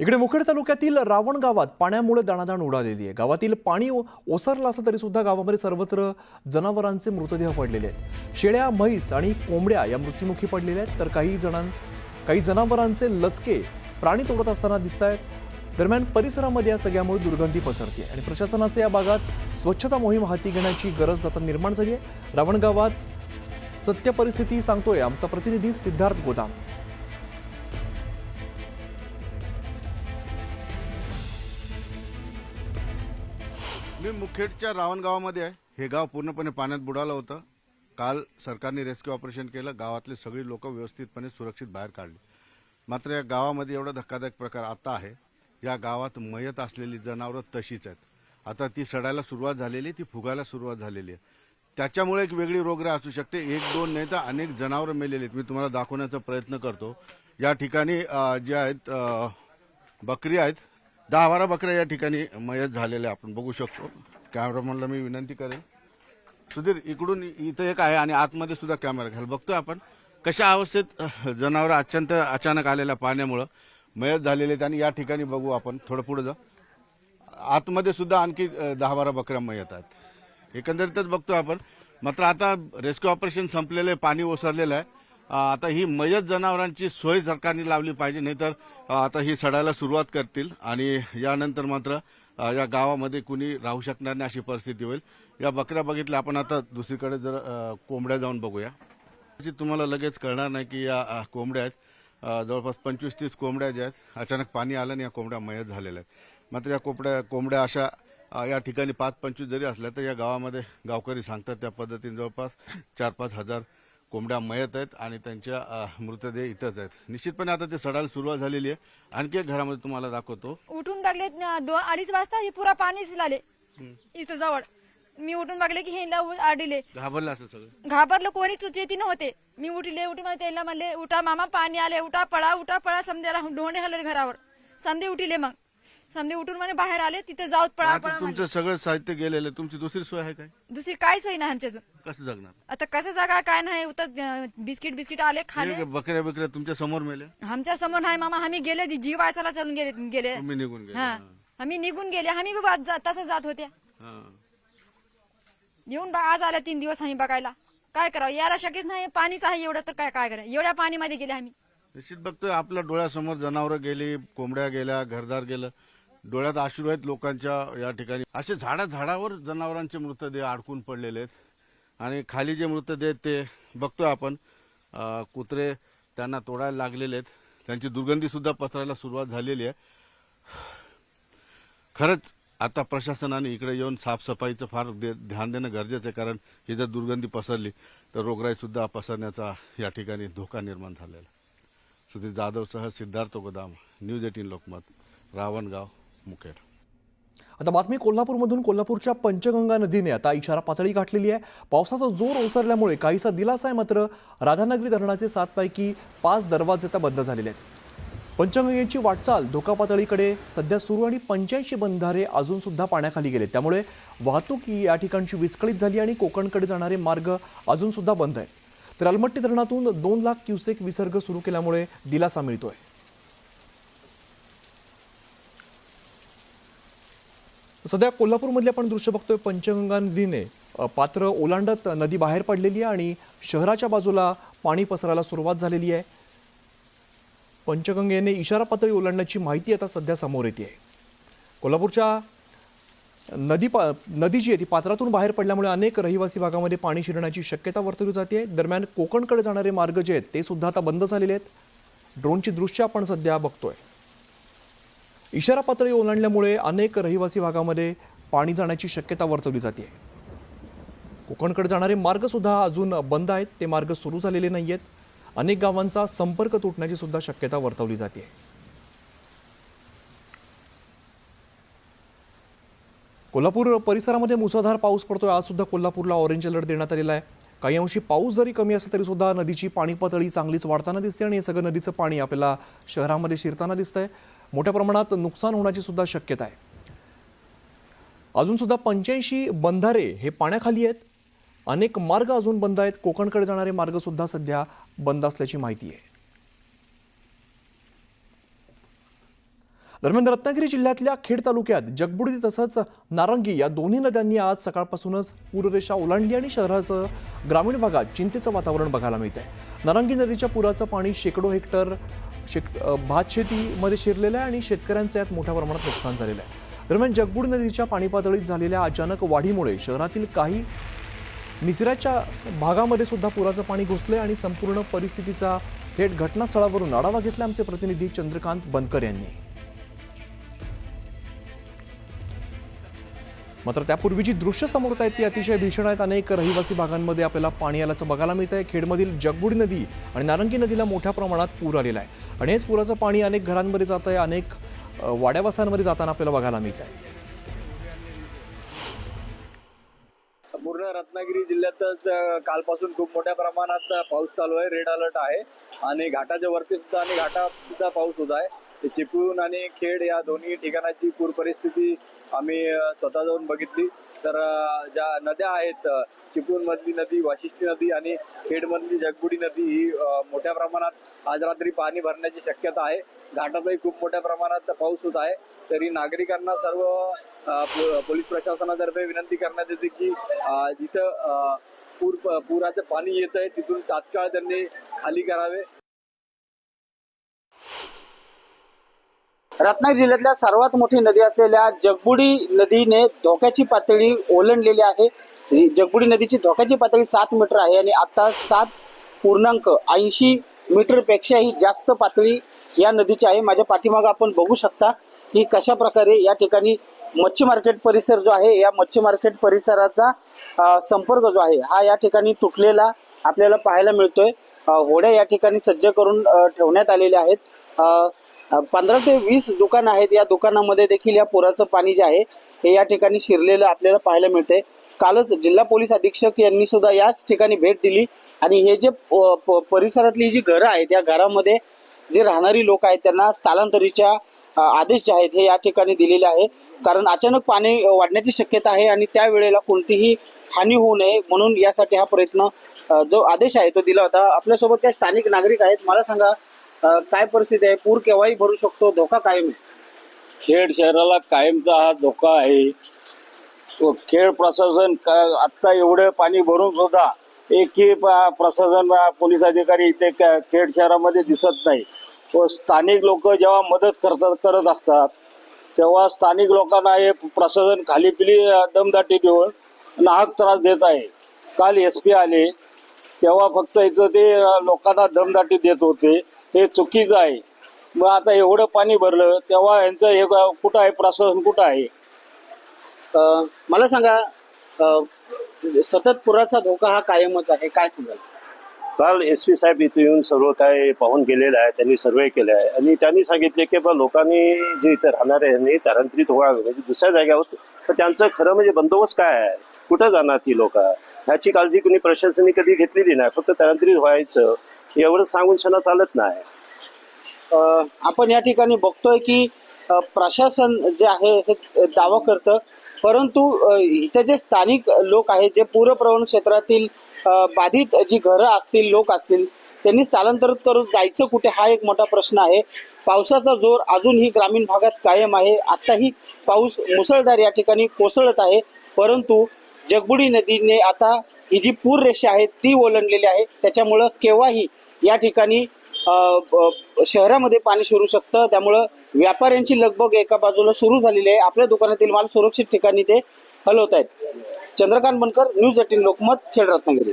इकडे मुखेड तालुक्यातील रावण गावात पाण्यामुळे दाणादाण उडालेली आहे। गावातील पाणी ओसरलं असं तरी सुद्धा गावामध्ये सर्वत्र जनावरांचे मृतदेह पडलेले आहेत। शेळ्या, म्हैस आणि कोंबड्या या मृत्युमुखी पडलेल्या आहेत, तर काही जनावरांचे लचके प्राणी तोडत असताना दिसत आहेत। दरम्यान परिसरामध्ये या सगळ्यामुळे दुर्गंधी पसरते आणि प्रशासनाचे या भागात स्वच्छता मोहीम हाती घेण्याची गरज आता निर्माण झाली आहे। रावण गावात सत्य परिस्थिती सांगतोय आमचा प्रतिनिधी सिद्धार्थ गोदाम। मी मुखेडच्या रावण गावामध्ये आहे। हे गाव पूर्णपणे पाण्यात बुडालं होतं। काल सरकारने रेस्क्यू ऑपरेशन केलं, गावातले सगळी लोक व्यवस्थितपणे सुरक्षित बाहेर काढली। मात्र या गावामध्ये एवढा धक्कादायक प्रकार आता आहे, या गावात मयत असलेली जनावरं तशीच आहेत। आता ती सडायला सुरुवात झालेली, ती फुगायला सुरुवात झालेली आहे। त्याच्यामुळे एक वेगळी रोगराई असू शकते। एक दोन नाही तर अनेक जनावरं मेलेली आहेत। मी तुम्हाला दाखवण्याचा प्रयत्न करतो। या ठिकाणी जे आहेत बकरी आहेत, 10-12 बकऱ्या या ठिकाणी मयत झालेल्या आपण बघू शकतो। कॅमेरामॅनला मी विनंती करेन, सुधीर इकडून इथं एक आहे आणि आतमध्ये सुद्धा कॅमेरा घाल। बघतोय आपण कशा अवस्थेत जनावरं अचानक आलेल्या पाण्यामुळे मयत झालेले आहेत। आणि या ठिकाणी बघू आपण, थोडं पुढे जा, आतमध्ये सुद्धा आणखी 10-12 बकऱ्या मयत आहेत। एकंदरीतच बघतोय आपण। मात्र आता रेस्क्यू ऑपरेशन संपलेलं आहे, पाणी ओसरलेलं आहे। आता ही मयत जनावरांची सोय सरकारने लावली पाहिजे, नाहीतर आता ही सडायला सुरुवात करतील आणि यानंतर मात्र या गावामध्ये कुणी राहू शकणार नाही अशी परिस्थिती होईल। या बकऱ्या बघितल्या आपण। आता दुसरीकडे जर कोंबड्या जाऊन बघूया, तुम्हाला लगेच कळणार नाही की या कोंबड्या आहेत। जवळपास 25-30 कोंबड्या ज्या आहेत, अचानक पाणी आलं आणि या कोंबड्या मयत झालेल्या आहेत। मात्र या कोंबड्या अशा या ठिकाणी 5-25 जरी असल्या तर या गावामध्ये गावकरी सांगतात त्या पद्धतीने जवळपास 4-5 हजार कोंबड्या मयत आहेत आणि त्यांच्या मृतदेह इथंच आहेत। निश्चितपणे आता ते सडायला सुरुवात झालेली आहे। आणखी एक घरामध्ये तुम्हाला दाखवतो। उठून बघले 2-2:30 वाजता हे पुरा पाणीच झाले इथं जवळ। मी उठून बघले की हे आडले, घाबरलं असं सगळं, घाबरलं, कोणीच उचेती नव्हते। मी उठी त्याला म्हणले उठा मामा पाणी आले, उठा पळा समजायला ढोंडे हल्ले घरावर। समजे उठिले, मग समजे उठून म्हणे बाहेर आले, तिथे जाऊत पळा तुमचं सगळं साहित्य गेलेलं। तुमची दुसरी सोय आहे काय? दुसरी काय सोय नाही आमच्या। कसं जगणार आता कसं जागा काय नाही, उतर बिस्किट आले खाले। बकऱ्या तुमच्या समोर मेल्या? आमच्या समोर नाही मामा, आम्ही गेले जीव वाचायला चालून गेले। तुम्ही निघून गेले? हा, आम्ही निघून गेले। आम्ही तसं जात होत्या। येऊन आज आल्या 3 दिवस आम्ही बघायला। काय करावं, याला शक्यच नाही, पाणीच आहे एवढं, तर काय करा, एवढ्या पाणीमध्ये गेले आम्ही। निश्चित बघतोय आपल्या डोळ्यासमोर जनावरं गेली, कोंबड्या गेल्या, घरदार गेलं, डोळ्यात अश्रू आहेत लोकांच्या। या ठिकाणी असे झाडावर जनावरांचे मृतदेह अडकून पडलेले आहेत आणि खाली जे मृतदेह आहेत ते बघतोय आपण, कुत्रे त्यांना तोडायला लागलेले आहेत, त्यांची दुर्गंधी सुद्धा पसरायला सुरुवात झालेली आहे। खरंच आता प्रशासनाने इकडे येऊन साफसफाईचं फार ध्यान देणं गरजेचं आहे, कारण ही जर दुर्गंधी पसरली तर रोगराई सुद्धा पसरण्याचा या ठिकाणी धोका निर्माण झालेला। सुधीर जाधवसह सिद्धार्थ गोदाम, न्यूज 18 लोकमत, रावणगाव, मुखेड। आता बातमी कोल्हापूरमधून। कोल्हापूरच्या पंचगंगा नदीने आता इशारा पातळी गाठलेली आहे। पावसाचा जोर ओसरल्यामुळे काहीसा दिलासा आहे, मात्र राधानगरी धरणाचे 7 पैकी 5 दरवाजे आता बंद झालेले आहेत। पंचगंगेची वाटचाल धोका पातळीकडे सध्या सुरू आणि 85 बंधारे अजून सुद्धा पाण्याखाली गेले, त्यामुळे वाहतूक या ठिकाणची विस्कळीत झाली आणि कोकणकडे जाणारे मार्ग अजून सुद्धा बंद आहेत। तर अलमट्टी धरणातून 2 लाख क्युसेक विसर्ग सुरू केल्यामुळे दिलासा मिळतोय। सध्या कोल्हापूरमधले आपण दृश्य बघतोय। पंचगंगा नदीने पात्र ओलांडत नदी बाहेर पडलेली आहे आणि शहराच्या बाजूला पाणी पसरायला सुरुवात झालेली आहे। पंचगंगेने इशारा पातळी ओलांडण्याची माहिती आता सध्या समोर येते आहे। कोल्हापूरच्या नदी जी आहे ती पात्रातून बाहेर पडल्यामुळे अनेक रहिवासी भागामध्ये पाणी शिरण्याची शक्यता वर्तवली जाते। दरम्यान कोकणकडे जाणारे मार्ग जे आहेत ते सुद्धा आता बंद झालेले आहेत। ड्रोनची दृश्य आपण सध्या बघतोय। इशारा पातळी ओलांडल्यामुळे अनेक रहिवासी भागामध्ये पाणी जाण्याची शक्यता वर्तवली जाते। कोकणकडे जाणारे मार्ग सुद्धा अजून बंद आहेत, ते मार्ग सुरू झालेले नाहीयेत। अनेक गावांचा संपर्क तुटण्याची सुद्धा शक्यता वर्तवली जाते। कोल्हापूर परिसरामध्ये मुसळधार पाऊस पडतोय। आज सुद्धा कोल्हापूरला ऑरेंज अलर्ट देण्यात आलेला आहे। काही अंशी पाऊस जरी कमी असला तरी सुद्धा नदीची पाणी पातळी चांगलीच वाढताना दिसते आणि हे सगळं नदीचं पाणी आपल्याला शहरामध्ये शिरताना दिसतंय। मोठ्या प्रमाणात नुकसान होण्याची सुद्धा शक्यता आहे। अजून सुद्धा 85 बंधारे हे पाण्याखाली आहेत। अनेक मार्ग अजून बंद आहेत। कोकणकडे जाणारे मार्ग सुद्धा सध्या बंद असल्याची माहिती आहे। दरम्यान रत्नागिरी जिल्ह्यातल्या खेड तालुक्यात जगबुडी तसंच नारंगी या दोन्ही नद्यांनी आज सकाळपासूनच पूररेषा ओलांडली आणि शहराचं ग्रामीण भागात चिंतेचं वातावरण बघायला मिळतंय। नारंगी नदीच्या पुराचं पाणी शेकडो हेक्टर भातशेतीमध्ये शिरलेलं आहे आणि शेतकऱ्यांचं यात मोठ्या प्रमाणात नुकसान झालेलं आहे। दरम्यान जगबुडी नदीच्या पाणी पातळीत झालेल्या अचानक वाढीमुळे शहरातील काही निचऱ्याच्या भागामध्ये सुद्धा पुराचं पाणी घुसलंय आणि संपूर्ण परिस्थितीचा थेट घटनास्थळावरून आढावा घेतला आमचे प्रतिनिधी चंद्रकांत बनकर यांनी। मात्र त्यापूर्वी जी दृश्य समोर आहेत ती अतिशय भीषण आहेत। अनेक रहिवासी भागांमध्ये आपल्याला पाणी आल्याचं बघायला मिळत आहे। खेडमधील जगबुडी नदी आणि नारंगी नदीला मोठ्या प्रमाणात पूर आलेला आहे आणि हेच पुराचं पाणी अनेक घरांमध्ये जात आहे, अनेक वाड्यावसांमध्ये जाताना आपल्याला बघायला मिळत आहे। पूर्ण रत्नागिरी जिल्ह्यातच कालपासून खूप मोठ्या प्रमाणात पाऊस चालू आहे। रेड अलर्ट आहे आणि घाटाच्या वरती सुद्धा आणि घाटात सुद्धा पाऊस होत आहे। चिपळूण आणि खेड या दोन्ही ठिकाणाची पूर परिस्थिती आम्ही स्वतः जाऊन बघितली तर ज्या नद्या आहेत, चिपळूण मधली नदी, वाशिष्ठी नदी आणि खेड मधली जगबुडी नदी ही मोठ्या प्रमाणात आज रात्री पाणी भरण्याची शक्यता आहे। घाटातही खूप मोठ्या प्रमाणात पाऊस होत आहे। तरी नागरिकांना सर्व पोलीस प्रशासनातर्फे विनंती करण्यात येते की जिथं पुराचं पाणी येत आहे तिथून तात्काळ त्यांनी खाली करावे। रत्नागिरी जिल्ह्यातल्या सर्वात मोठी नदी असलेल्या जगबुडी नदीने धोक्याची पातळी ओलांडलेली आहे। जगबुडी नदीची धोक्याची पातळी 7 मीटर आहे आणि आता 7.80 मीटरपेक्षाही जास्त पातळी या नदीची आहे। माझ्या पाठीमागे आपण बघू शकता की कशा प्रकारे या ठिकाणी मच्छी मार्केट परिसर जो आहे, या मच्छी मार्केट परिसराचा संपर्क जो आहे हा या ठिकाणी तुटलेला आपल्याला पाहायला मिळतोय। होड्या या ठिकाणी सज्ज करून ठेवण्यात आलेल्या आहेत। 15 ते 20 दुकानं आहेत। या दुकानामध्ये देखील या पुराचं पाणी जे आहे हे या ठिकाणी शिरलेलं आपल्याला पाहायला मिळतंय। कालच जिल्हा पोलीस अधीक्षक यांनी सुद्धा याच ठिकाणी भेट दिली आणि हे जे परिसरातली जी घरं आहेत या घरामध्ये जे राहणारी लोक आहेत त्यांना स्थलांतरीच्या आदेश जे आहेत हे या ठिकाणी दिलेले आहे, कारण अचानक पाणी वाढण्याची शक्यता आहे आणि त्यावेळेला कोणतीही हानी होऊ नये म्हणून यासाठी हा प्रयत्न जो आदेश आहे तो दिला होता। आपल्यासोबत काही स्थानिक नागरिक आहेत, मला सांगा काय परिस्थिती आहे, पूर केव्हाही भरू शकतो, धोका कायम आहे? खेड शहराला कायमचा हा धोका आहे। खेड प्रशासन आता एवढे पाणी भरून सुद्धा एकही प्रशासन पोलीस अधिकारी इथे खेड शहरामध्ये दिसत नाही व स्थानिक लोक जेव्हा मदत करत असतात तेव्हा स्थानिक लोकांना हे प्रशासन खाली पिली दमदाटी देऊन नाहक त्रास देत आहे। काल SP आले तेव्हा फक्त इथं ते लोकांना दमदाटी देत होते, हे चुकीचं आहे। मग आता एवढं पाणी भरलं तेव्हा यांचं हे कुठं आहे, प्रशासन कुठं आहे? मला सांगा सतत पुराचा धोका हा कायमच आहे, काय सांगाल? काल SP साहेब इथे येऊन सर्व काय पाहून गेलेलं आहे, त्यांनी सर्वे केले आहे आणि त्यांनी सांगितले की बा लोकांनी जे इथे राहणार आहे स्थलांतरित व्हावे म्हणजे दुसऱ्या जागेवर, तर त्यांचं खरं म्हणजे बंदोबस्त काय आहे, कुठं जाणार ती लोक, ह्याची काळजी कुणी प्रशासनाने कधी घेतलेली नाही। फक्त स्थलांतरित व्हायचं एवढं सांगून क्षणा चालत नाही। आपण या ठिकाणी बघतोय की प्रशासन जे आहे हे दावा करतं, परंतु इथे जे स्थानिक लोक आहेत, जे पूरप्रवण क्षेत्रातील बाधित जी घरं असतील, लोक असतील, त्यांनी स्थलांतरित करून जायचं कुठे हा एक मोठा प्रश्न आहे। पावसाचा जोर अजूनही ग्रामीण भागात कायम आहे। आताही पाऊस मुसळधार या ठिकाणी कोसळत आहे, परंतु जगबुडी नदीने आता ही जी पूर रेषा आहे ती ओलांडलेली आहे। त्याच्यामुळं केव्हाही या ठिकाणी शहरामध्ये पाणी शिरू शकतं। त्यामुळं व्यापाऱ्यांची लगबग एका बाजूला सुरू झालेली आहे, आपल्या दुकानातील माल सुरक्षित ठिकाणी ते हलवत आहेत। चंद्रकांत बनकर, न्यूज 18 लोकमत, खेड, रत्नागिरी।